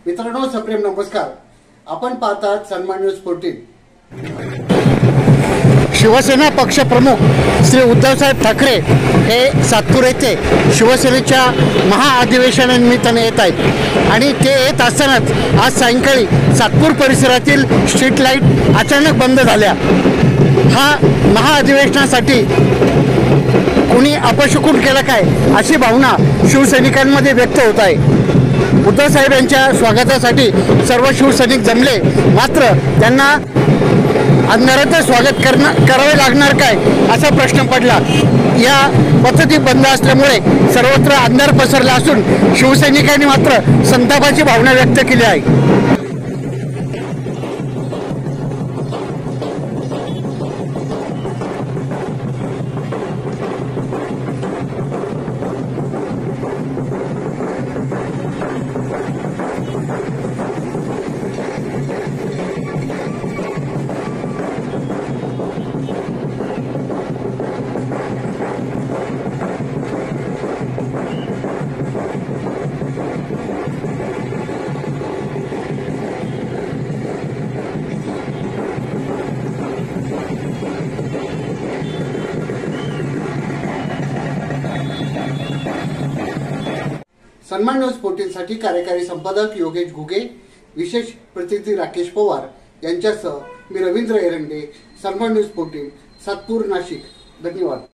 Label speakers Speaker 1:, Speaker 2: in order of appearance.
Speaker 1: मित्रांनो, सप्रेम नमस्कार। आपण पाहतात सन्मान न्यूज 14। शिवसेना पक्षप्रमुख श्री उद्धवसाहेब ठाकरे हे सातपूर येथे शिवसेनेच्या महाअधिवेशनानिमित्ताने येत आहेत आणि ते येत असतानाच आज सायंकाळी सातपूर परिसरातील स्ट्रीट लाईट अचानक बंद झाल्या। हा महाअधिवेशनासाठी कोणी अपशकुन केलं काय अशी भावना शिवसैनिकांमध्ये व्यक्त होत आहे। उद्धव साहेब यांच्या स्वागतासाठी सर्व शिवसैनिक जमले, मात्र त्यांना अंधारात स्वागत करावे लागणार काय असा प्रश्न पडला। या पद्धती बंद असल्यामुळे सर्वत्र अंधार पसरला असून शिवसैनिकांनी मात्र संतापाची भावना व्यक्त केली आहे। सन्मान न्यूज 14 साठी कार्यकारी संपादक योगेश घुगे, विशेष प्रतिनिधी राकेश पवार यांच्यासह मी रवींद्र एरंडे, सन्मान न्यूज 14, सातपूर, नाशिक। धन्यवाद।